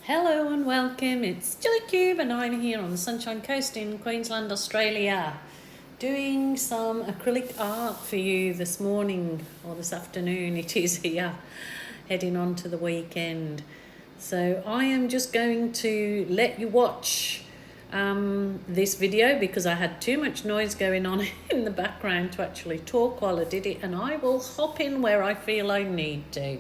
Hello and welcome, it's Jilly Cube and I'm here on the Sunshine Coast in Queensland, Australia, doing some acrylic art for you this morning, or this afternoon it is here, heading on to the weekend. So I am just going to let you watch this video because I had too much noise going on in the background to actually talk while I did it, and I will hop in where I feel I need to.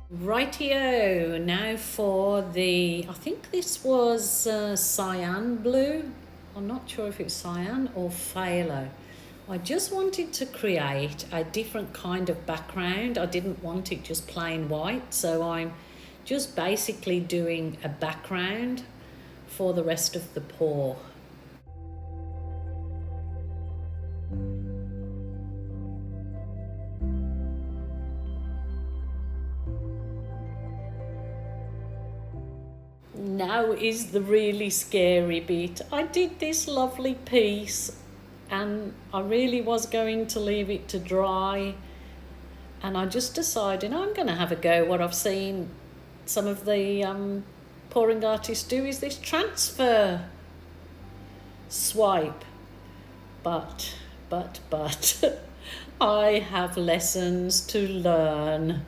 Rightio, now for I think this was cyan blue. I'm not sure if it's cyan or phthalo. I just wanted to create a different kind of background. I didn't want it just plain white, so I'm just basically doing a background for the rest of the pour. Now is the really scary bit. I did this lovely piece and I really was going to leave it to dry, and I just decided I'm going to have a go. What I've seen some of the pouring artists do is this transfer swipe, but I have lessons to learn,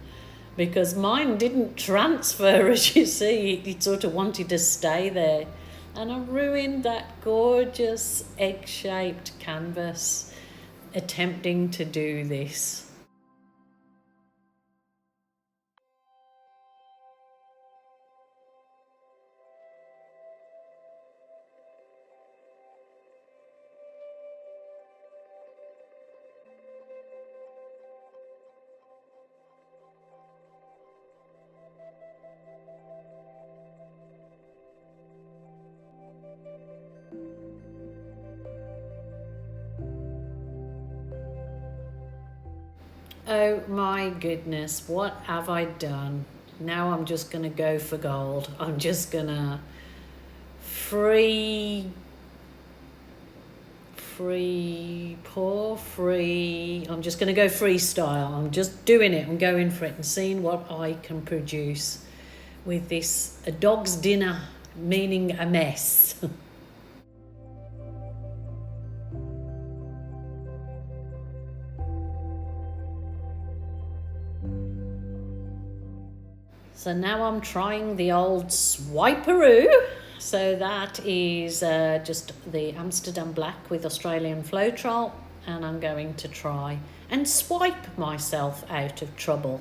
because mine didn't transfer, as you see. It sort of wanted to stay there, and I ruined that gorgeous egg-shaped canvas attempting to do this. Oh my goodness, what have I done? Now I'm just going to go for gold. I'm just going to free pour, free. I'm just going to go freestyle. I'm just doing it. I'm going for it and seeing what I can produce with this. A dog's dinner, meaning a mess. So now I'm trying the old Swiperoo. So that is just the Amsterdam Black with Australian Floetrol, and I'm going to try and swipe myself out of trouble.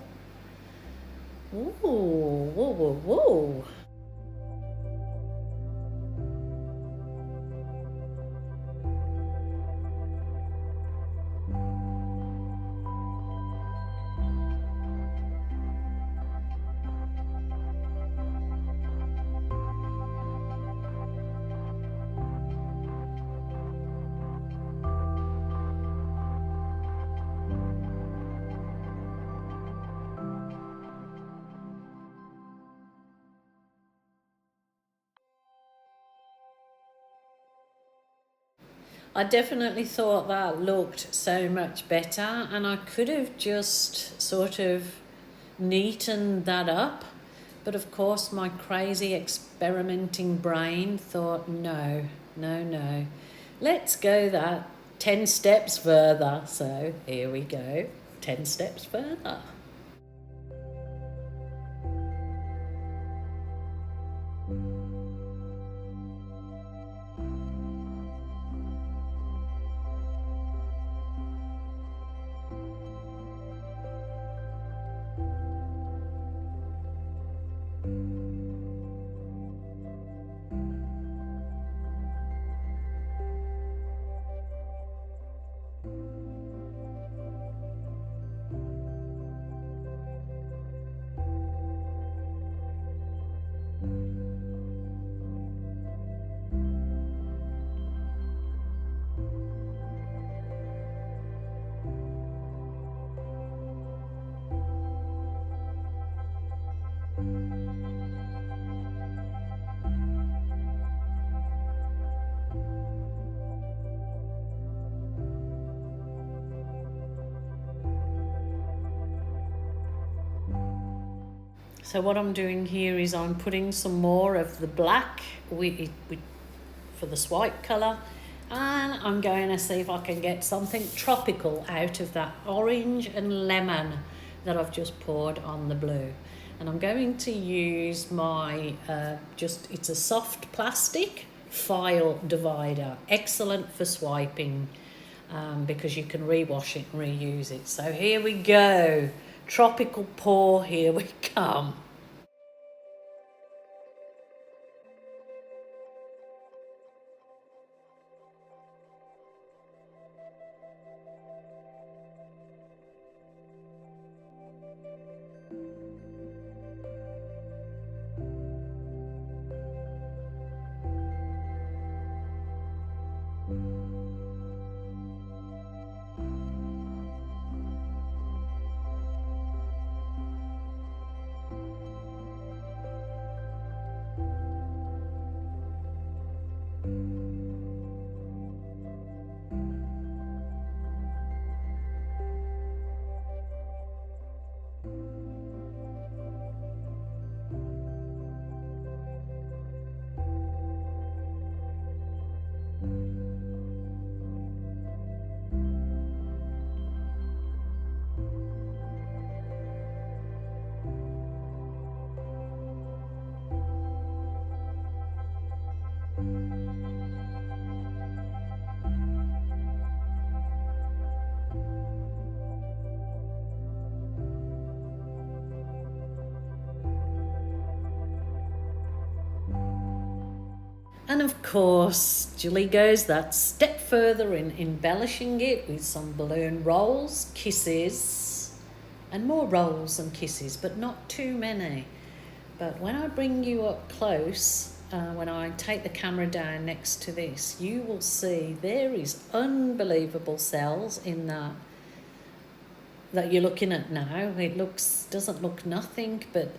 Ooh, whoa, whoa, whoa. I definitely thought that looked so much better, and I could have just sort of neatened that up. But of course, my crazy experimenting brain thought, no, no, no. Let's go that 10 steps further. So here we go, 10 steps further. So what I'm doing here is I'm putting some more of the black for the swipe colour, and I'm going to see if I can get something tropical out of that orange and lemon that I've just poured on the blue. And I'm going to use my, it's a soft plastic file divider, excellent for swiping, because you can rewash it and reuse it. So here we go, tropical pour, here we come. And of course, Julie goes that step further in embellishing it with some balloon rolls, kisses, and more rolls and kisses, but not too many. But when I bring you up close, when I take the camera down next to this, you will see there is unbelievable cells in that you're looking at now. It doesn't look nothing, but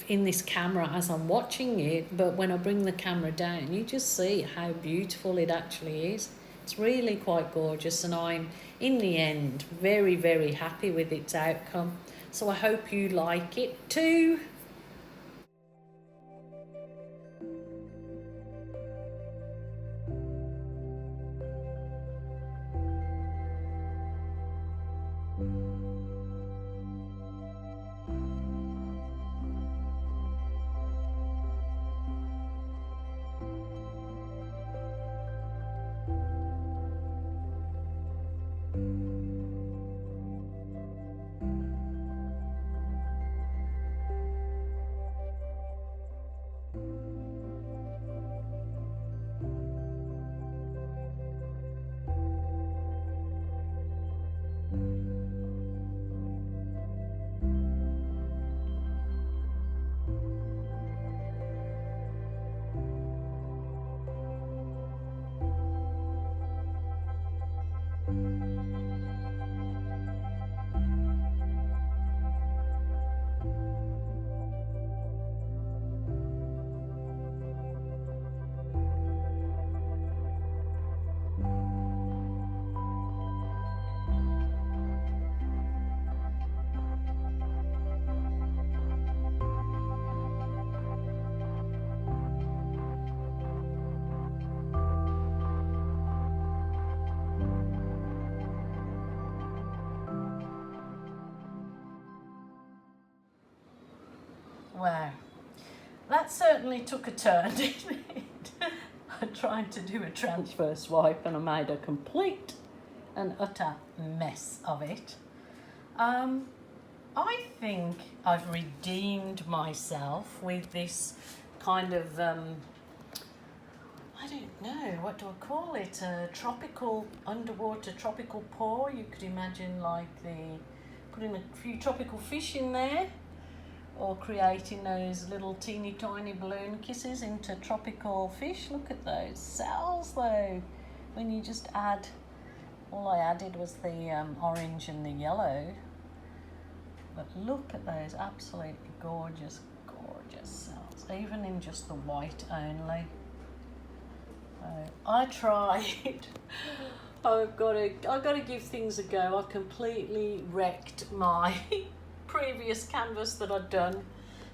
in this camera as I'm watching it, but when I bring the camera down, you just see how beautiful it actually is. It's really quite gorgeous, and I'm, in the end, very, very happy with its outcome. So I hope you like it too. Wow, that certainly took a turn, didn't it? I tried to do a transfer swipe and I made a complete and utter mess of it. I think I've redeemed myself with this kind of, I don't know, what do I call it? A tropical, underwater tropical pour. You could imagine like putting a few tropical fish in there, or creating those little teeny tiny balloon kisses into tropical fish. Look at those cells though. When you just add, all I added was the orange and the yellow. But look at those absolutely gorgeous, gorgeous cells, even in just the white only. I tried. I've got to give things a go. I completely wrecked my previous canvas that I'd done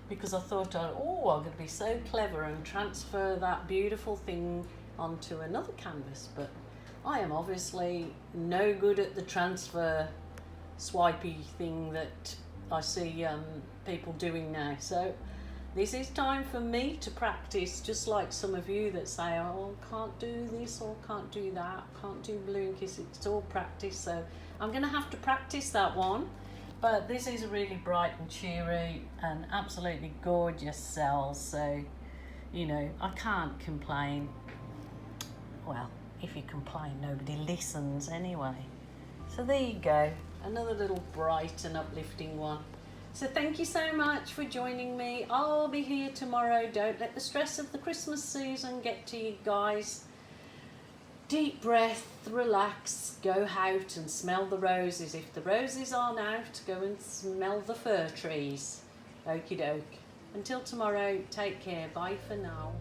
because I thought, I'm going to be so clever and transfer that beautiful thing onto another canvas, but I am obviously no good at the transfer swipey thing that I see people doing now. So this is time for me to practice, just like some of you that say, oh, can't do this or can't do that, can't do balloon kiss. It's all practice, so I'm going to have to practice that one. But this is a really bright and cheery and absolutely gorgeous cell, so, you know, I can't complain. Well, if you complain, nobody listens anyway. So there you go, another little bright and uplifting one. So thank you so much for joining me. I'll be here tomorrow. Don't let the stress of the Christmas season get to you guys. Deep breath, relax, go out and smell the roses. If the roses aren't out, go and smell the fir trees. Okie doke. Until tomorrow, take care. Bye for now.